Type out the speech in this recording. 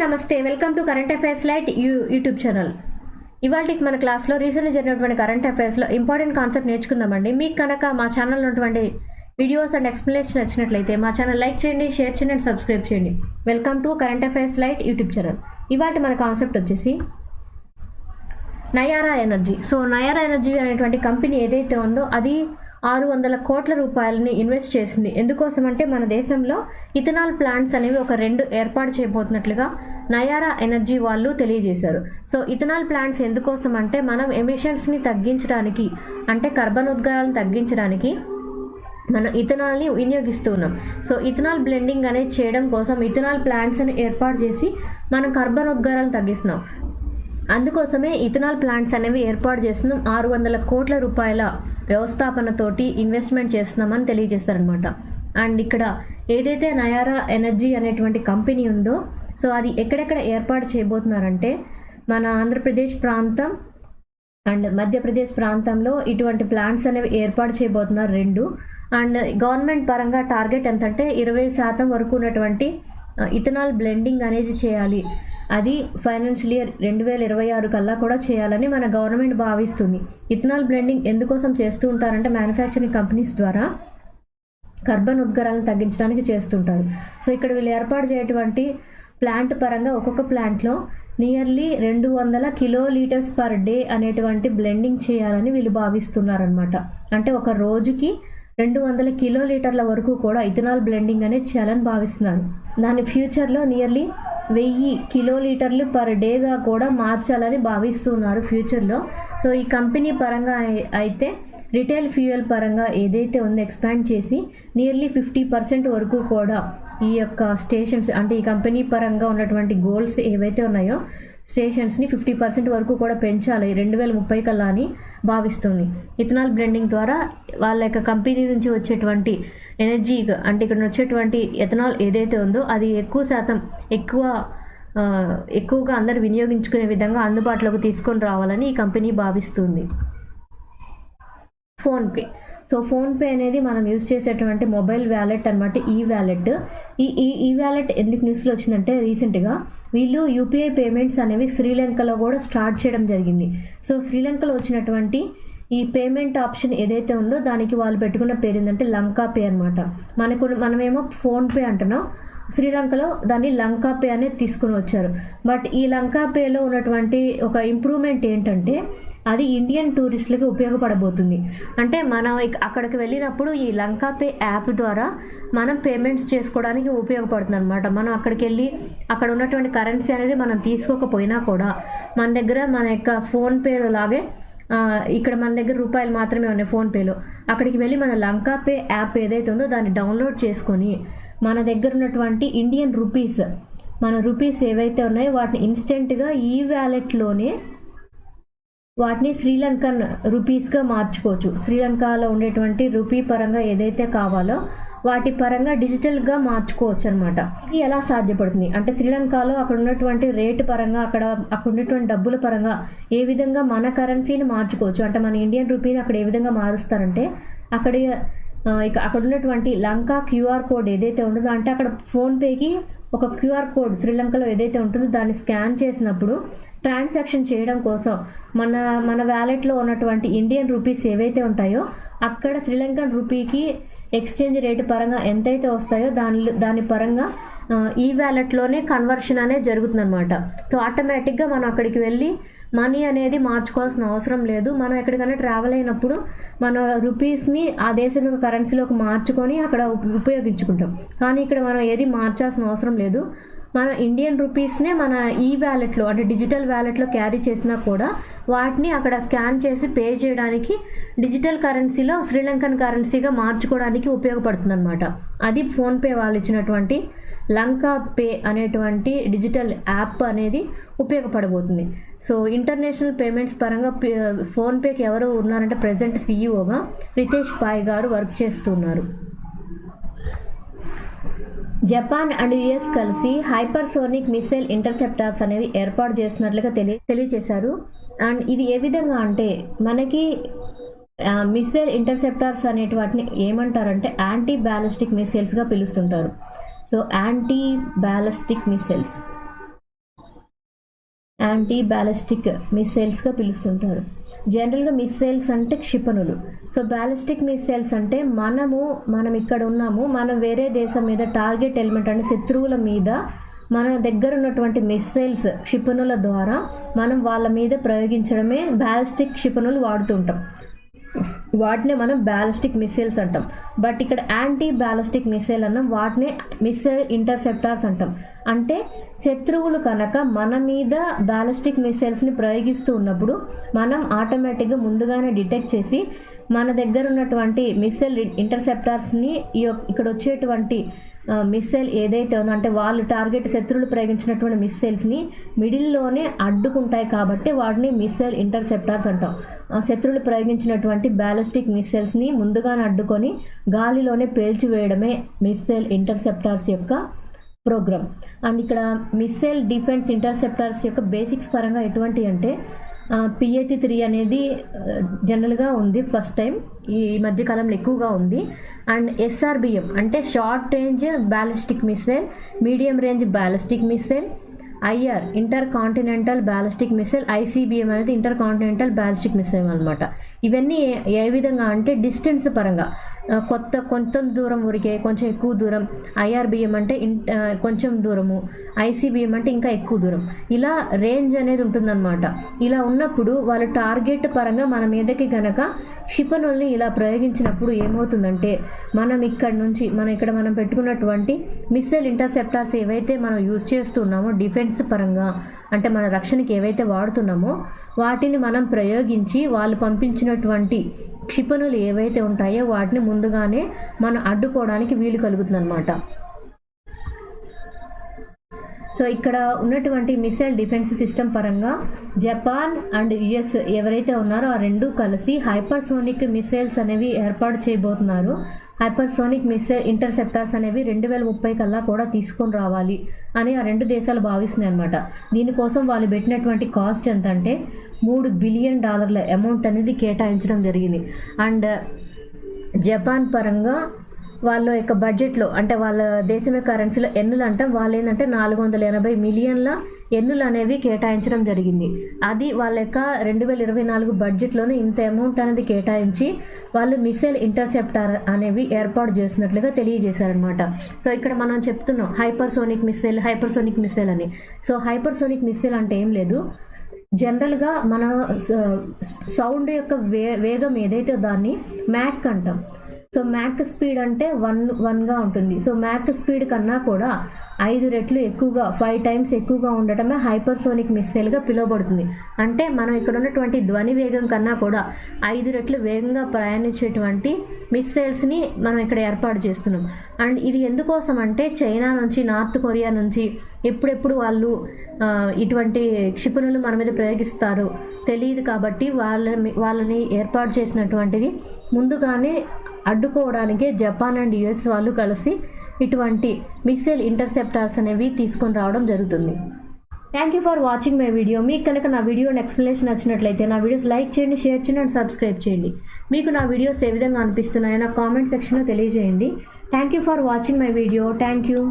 నమస్తే, welcome to current affairs light YouTube channel. ఇవాళ మన క్లాస్లో రీసెంట్గా జరిగినటువంటి కరెంట్ అఫైర్స్లో ఇంపార్టెంట్ కాన్సెప్ట్ నేర్చుకుందామండి. మీకు కనుక మా ఛానల్లో ఉన్నటువంటి వీడియోస్ అండ్ ఎక్స్ప్లెనేషన్ నచ్చినట్లయితే మా ఛానల్ లైక్ చేయండి, షేర్ చేయండి అండ్ సబ్స్క్రైబ్ చేయండి. Welcome to current affairs light YouTube channel. ఇవాళ మన కాన్సెప్ట్ వచ్చేసి Nayara energy. So Nayara energy అనేటువంటి కంపెనీ ఏదైతే ఉందో అది 600 కోట్ల రూపాయలని ఇన్వెస్ట్ చేసింది. ఎందుకోసం అంటే మన దేశంలో ఇథనాల్ ప్లాంట్స్ అనేవి ఒక 2 ఏర్పాటు చేయబోతున్నట్లుగా నయారా ఎనర్జీ వాళ్ళు తెలియజేశారు. సో ఇథనాల్ ప్లాంట్స్ ఎందుకోసం అంటే మనం ఎమిషన్స్ని తగ్గించడానికి, అంటే కార్బన్ ఉద్గారాలను తగ్గించడానికి మనం ఇథనాల్ని వినియోగిస్తూ ఉన్నాం. సో ఇథనాల్ బ్లెండింగ్ అనేది చేయడం కోసం ఇథనాల్ ప్లాంట్స్ని ఏర్పాటు చేసి మనం కార్బన్ ఉద్గారాలను తగ్గిస్తున్నాం. అందుకోసమే ఇథనాల్ ప్లాంట్స్ అనేవి ఏర్పాటు చేస్తున్నాం. 600 కోట్ల రూపాయల వ్యవస్థాపనతోటి ఇన్వెస్ట్మెంట్ చేస్తున్నామని తెలియజేస్తారనమాట. అండ్ ఇక్కడ ఏదైతే నయారా ఎనర్జీ అనేటువంటి కంపెనీ ఉందో సో అది ఎక్కడెక్కడ ఏర్పాటు చేయబోతున్నారంటే మన ఆంధ్రప్రదేశ్ ప్రాంతం అండ్ మధ్యప్రదేశ్ ప్రాంతంలో ఇటువంటి ప్లాంట్స్ అనేవి ఏర్పాటు చేయబోతున్నారు 2. అండ్ గవర్నమెంట్ పరంగా టార్గెట్ ఎంతంటే 20% వరకు ఉన్నటువంటి ఇథనాల్ బ్లెండింగ్ అనేది చేయాలి. అది ఫైనాన్షియల్ ఇయర్ 2026 కల్లా కూడా చేయాలని మన గవర్నమెంట్ భావిస్తుంది. ఇథనాల్ బ్లెండింగ్ ఎందుకోసం చేస్తూ ఉంటారంటే మ్యానుఫ్యాక్చరింగ్ కంపెనీస్ ద్వారా కార్బన్ ఉద్గారాలను తగ్గించడానికి చేస్తుంటారు. సో ఇక్కడ వీళ్ళు ఏర్పాటు చేయటువంటి ప్లాంట్ పరంగా ఒక్కొక్క ప్లాంట్లో నియర్లీ 200 కిలోలీటర్స్ పర్ డే అనేటువంటి బ్లెండింగ్ చేయాలని వీళ్ళు భావిస్తున్నారనమాట. అంటే ఒక రోజుకి 200 కిలోలీటర్ల వరకు కూడా ఇథనాల్ బ్లెండింగ్ అనేది చేయాలని భావిస్తున్నారు. దాని ఫ్యూచర్లో నియర్లీ 1000 కిలోలీటర్లు పర్ డేగా కూడా మార్చాలని భావిస్తున్నారు ఫ్యూచర్లో. సో ఈ కంపెనీ పరంగా అయితే రిటైల్ ఫ్యూయల్ పరంగా ఏదైతే ఉందో ఎక్స్పాండ్ చేసి నియర్లీ 50% వరకు కూడా ఈ యొక్క స్టేషన్స్, అంటే ఈ కంపెనీ పరంగా ఉన్నటువంటి గోల్స్ ఏవైతే ఉన్నాయో స్టేషన్స్ని 50% వరకు కూడా పెంచాలి 2030 కల్లా అని భావిస్తుంది. ఇథనాల్ బ్లెండింగ్ ద్వారా వాళ్ళ యొక్క కంపెనీ నుంచి వచ్చేటువంటి ఎనర్జీ, అంటే ఇక్కడ వచ్చేటువంటి ఎథనాల్ ఏదైతే ఉందో అది ఎక్కువగా అందరు వినియోగించుకునే విధంగా అందుబాటులోకి తీసుకొని రావాలని ఈ కంపెనీ భావిస్తుంది. ఫోన్పే. సో ఫోన్పే అనేది మనం యూజ్ చేసేటువంటి మొబైల్ వ్యాలెట్ అనమాట. ఈ వ్యాలెట్ ఈ వ్యాలెట్ ఎందుకు న్యూస్లో వచ్చిందంటే రీసెంట్గా వీళ్ళు యూపీఐ పేమెంట్స్ అనేవి శ్రీలంకలో కూడా స్టార్ట్ చేయడం జరిగింది. సో శ్రీలంకలో వచ్చినటువంటి ఈ పేమెంట్ ఆప్షన్ ఏదైతే ఉందో దానికి వాళ్ళు పెట్టుకున్న పేరు ఏంటంటే లంకా పే అనమాట. మనమేమో ఫోన్పే అంటున్నాం, శ్రీలంకలో దాన్ని లంకా పే అనేది తీసుకుని వచ్చారు. బట్ ఈ లంకా పేలో ఉన్నటువంటి ఒక ఇంప్రూవ్మెంట్ ఏంటంటే అది ఇండియన్ టూరిస్టులకి ఉపయోగపడబోతుంది. అంటే మనం అక్కడికి వెళ్ళినప్పుడు ఈ లంకా పే యాప్ ద్వారా మనం పేమెంట్స్ చేసుకోవడానికి ఉపయోగపడుతుంది అనమాట. మనం అక్కడికి వెళ్ళి అక్కడ ఉన్నటువంటి కరెన్సీ అనేది మనం తీసుకోకపోయినా కూడా మన దగ్గర మన యొక్క ఫోన్పేలో లాగే ఇక్కడ మన దగ్గర రూపాయలు మాత్రమే ఉన్నాయి ఫోన్పేలో. అక్కడికి వెళ్ళి మన లంకా పే యాప్ ఏదైతే ఉందో దాన్ని డౌన్లోడ్ చేసుకొని మన దగ్గర ఉన్నటువంటి ఇండియన్ రూపీస్, మన రూపీస్ ఏవైతే ఉన్నాయో వాటిని ఇన్స్టెంట్గా ఈ వ్యాలెట్లోనే వాటిని శ్రీలంకన్ రూపీస్గా మార్చుకోవచ్చు. శ్రీలంకలో ఉండేటువంటి రూపీ పరంగా ఏదైతే కావాలో వాటి పరంగా డిజిటల్గా మార్చుకోవచ్చు అనమాట. ఇది ఎలా సాధ్యపడుతుంది అంటే శ్రీలంకలో అక్కడ ఉన్నటువంటి రేటు పరంగా అక్కడ ఉన్నటువంటి డబ్బుల పరంగా ఏ విధంగా మన కరెన్సీని మార్చుకోవచ్చు. అంటే మన ఇండియన్ రూపీని అక్కడ ఏ విధంగా మారుస్తారంటే అక్కడ ఉన్నటువంటి లంకా క్యూఆర్ కోడ్ ఏదైతే ఉంటుందో, అంటే అక్కడ ఫోన్పేకి ఒక క్యూఆర్ కోడ్ శ్రీలంకలో ఏదైతే ఉంటుందో దాన్ని స్కాన్ చేసినప్పుడు ట్రాన్సాక్షన్ చేయడం కోసం మన వ్యాలెట్లో ఉన్నటువంటి ఇండియన్ రూపీస్ ఏవైతే ఉంటాయో అక్కడ శ్రీలంకన్ రూపీకి ఎక్స్చేంజ్ రేటు పరంగా ఎంతైతే వస్తాయో దాని పరంగా ఈ వ్యాలెట్లోనే కన్వర్షన్ అనేది జరుగుతుంది అనమాట. సో ఆటోమేటిక్గా మనం అక్కడికి వెళ్ళి మనీ అనేది మార్చుకోవాల్సిన అవసరం లేదు. మనం ఎక్కడికైనా ట్రావెల్ అయినప్పుడు మన రూపీస్ని ఆ దేశం యొక్క కరెన్సీలోకి మార్చుకొని అక్కడ ఉపయోగించుకుంటాం. కానీ ఇక్కడ మనం ఏది మార్చాల్సిన అవసరం లేదు. మన ఇండియన్ రూపీస్నే మన ఈ వ్యాలెట్లో, అంటే డిజిటల్ వ్యాలెట్లో క్యారీ చేసినా కూడా వాటిని అక్కడ స్కాన్ చేసి పే చేయడానికి డిజిటల్ కరెన్సీలో శ్రీలంకన్ కరెన్సీగా మార్చుకోవడానికి ఉపయోగపడుతుంది అనమాట. అది ఫోన్పే వాళ్ళు ఇచ్చినటువంటి లంకా పే అనేటువంటి డిజిటల్ యాప్ అనేది ఉపయోగపడబోతుంది. సో ఇంటర్నేషనల్ పేమెంట్స్ పరంగా ఫోన్పేకి ఎవరు ఉన్నారంటే ప్రజెంట్ సీఈఓగా రితేష్ పాయ్ గారు వర్క్ చేస్తున్నారు. జపాన్ అండ్ యుఎస్ కలిసి హైపర్సోనిక్ మిసైల్ ఇంటర్సెప్టర్స్ అనేవి ఏర్పాటు చేస్తున్నట్లుగా తెలియజేశారు. అండ్ ఇది ఏ విధంగా అంటే మనకి మిసైల్ ఇంటర్సెప్టర్స్ అనేటి వాటిని ఏమంటారంటే యాంటీ బ్యాలిస్టిక్ మిసైల్స్గా పిలుస్తుంటారు. So anti ballistic missiles anti ballistic మిసైల్స్గా పిలుస్తుంటారు. జనరల్గా మిసైల్స్ అంటే క్షిపణులు. సో బ్యాలిస్టిక్ మిసైల్స్ అంటే మనం ఇక్కడ ఉన్నాము, మనం వేరే దేశం మీద టార్గెట్ ఎలిమెంట్ అంటే శత్రువుల మీద మన దగ్గర ఉన్నటువంటి మిసైల్స్ క్షిపణుల ద్వారా మనం వాళ్ళ మీద ప్రయోగించడమే బ్యాలిస్టిక్ క్షిపణులు వాడుతుంటాం. వాటినే మనం బ్యాలిస్టిక్ మిసైల్స్ అంటాం. బట్ ఇక్కడ యాంటీ బ్యాలిస్టిక్ మిసైల్ అన్నాం, వాటిని మిసైల్ ఇంటర్సెప్టార్స్ అంటాం. అంటే శత్రువులు కనుక మన మీద బ్యాలిస్టిక్ మిసైల్స్ని ప్రయోగిస్తూ ఉన్నప్పుడు మనం ఆటోమేటిక్గా ముందుగానే డిటెక్ట్ చేసి మన దగ్గర ఉన్నటువంటి మిసైల్ ఇంటర్సెప్టార్స్ని ఇక్కడ వచ్చేటువంటి మిస్సైల్ ఏదైతే ఉందో అంటే వాళ్ళు టార్గెట్ శత్రువులు ప్రయోగించినటువంటి మిస్సైల్స్ని మిడిల్లోనే అడ్డుకుంటాయి కాబట్టి వాటిని మిస్సైల్ ఇంటర్సెప్టార్స్ అంటాం. శత్రువులు ప్రయోగించినటువంటి బ్యాలిస్టిక్ మిస్సైల్స్ని ముందుగానే అడ్డుకొని గాలిలోనే పేల్చివేయడమే మిస్సైల్ ఇంటర్సెప్టార్స్ యొక్క ప్రోగ్రామ్. అండ్ ఇక్కడ మిస్సైల్ డిఫెన్స్ ఇంటర్సెప్టార్స్ యొక్క బేసిక్స్ పరంగా ఎటువంటి అంటే PAT-3 అనేది జనరల్గా ఉంది, ఫస్ట్ టైం ఈ మధ్యకాలంలో ఎక్కువగా ఉంది. అండ్ SRBM అంటే short range ballistic missile, medium range ballistic missile, IR inter continental ballistic missile, ICBM అనేది ఇంటర్ కాంటినెంటల్ బ్యాలిస్టిక్ మిసైల్ అనమాట. ఇవన్నీ ఏ విధంగా అంటే డిస్టెన్స్ పరంగా కొంచెం దూరం ఊరికే కొంచెం ఎక్కువ దూరం, IRBM అంటే కొంచెం దూరము, ICBM అంటే ఇంకా ఎక్కువ దూరం, ఇలా రేంజ్ అనేది ఉంటుందన్నమాట. ఇలా ఉన్నప్పుడు వాళ్ళ టార్గెట్ పరంగా మన మీదకి కనుక క్షిపణుల్ని ఇలా ప్రయోగించినప్పుడు ఏమవుతుందంటే మనం ఇక్కడ మనం పెట్టుకున్నటువంటి మిస్సైల్ ఇంటర్సెప్టార్స్ ఏవైతే మనం యూజ్ చేస్తున్నామో డిఫెన్స్ పరంగా అంటే మన రక్షణకి ఏవైతే వాడుతున్నామో వాటిని మనం ప్రయోగించి వాళ్ళు పంపించినటువంటి క్షిపణులు ఏవైతే ఉంటాయో వాటిని ముందుగానే మనం అడ్డుకోవడానికి వీలు కలుగుతుంది అనమాట. సో ఇక్కడ ఉన్నటువంటి మిసైల్ డిఫెన్స్ సిస్టమ్ పరంగా జపాన్ అండ్ US ఎవరైతే ఉన్నారో ఆ రెండు కలిసి హైపర్సోనిక్ మిసైల్స్ అనేవి ఏర్పాటు చేయబోతున్నారు. హైపర్సోనిక్ మిసైల్ ఇంటర్సెప్టార్స్ అనేవి 2030 కల్లా కూడా తీసుకొని రావాలి అని ఆ రెండు దేశాలు భావిస్తున్నాయి అనమాట. దీనికోసం వాళ్ళు పెట్టినటువంటి కాస్ట్ ఎంత అంటే $3 బిలియన్ అమౌంట్ అనేది కేటాయించడం జరిగింది. అండ్ జపాన్ పరంగా వాళ్ళ యొక్క బడ్జెట్లో అంటే వాళ్ళ దేశం యొక్క కరెన్సీలో ఎన్నులు అంటాం, వాళ్ళు ఏంటంటే 480 మిలియన్ల ఎన్నులు అనేవి కేటాయించడం జరిగింది. అది వాళ్ళ యొక్క 2024 బడ్జెట్లోనే ఇంత అమౌంట్ అనేది కేటాయించి వాళ్ళు మిసైల్ ఇంటర్సెప్టార్ అనేవి ఏర్పాటు చేస్తున్నట్లుగా తెలియజేశారనమాట. సో ఇక్కడ మనం చెప్తున్నాం హైపర్సోనిక్ మిసైల్ అని. సో హైపర్సోనిక్ మిసైల్ అంటే ఏం లేదు, జనరల్గా మన సౌండ్ యొక్క వేగం ఏదైతే దాన్ని మ్యాక్ అంటాం. సో మ్యాక్ స్పీడ్ అంటే 1గా ఉంటుంది. సో మ్యాక్ స్పీడ్ కన్నా కూడా 5 రెట్లు ఎక్కువగా 5 టైమ్స్ ఎక్కువగా ఉండటమే హైపర్సోనిక్ మిసైల్గా పిలువబడుతుంది. అంటే మనం ఇక్కడ ఉన్నటువంటి ధ్వని వేగం కన్నా కూడా 5 రెట్లు వేగంగా ప్రయాణించేటువంటి మిసైల్స్ని మనం ఇక్కడ ఏర్పాటు చేస్తున్నాం. అండ్ ఇది ఎందుకోసం అంటే చైనా నుంచి నార్త్ కొరియా నుంచి ఎప్పుడెప్పుడు వాళ్ళు ఇటువంటి క్షిపణులు మన మీద ప్రయోగిస్తారో తెలియదు కాబట్టి వాళ్ళని ఏర్పాటు చేసినటువంటిది ముందుగానే అడ్డుకోవడానికే జపాన్ అండ్ US వాళ్ళు కలిసి ఇటువంటి మిసైల్ ఇంటర్సెప్టార్స్ అనేవి తీసుకొని రావడం జరుగుతుంది. Thank you for watching my video. మీకు కనుక నా వీడియో ఎక్స్ప్లెనేషన్ నచ్చినట్లయితే నా వీడియోస్ లైక్ చేయండి, షేర్ చేయండి అండ్ సబ్స్క్రైబ్ చేయండి. మీకు నా వీడియోస్ ఏ విధంగా అనిపిస్తున్నాయో నా కామెంట్ సెక్షన్లో తెలియజేయండి. Thank you for watching my video. Thank you.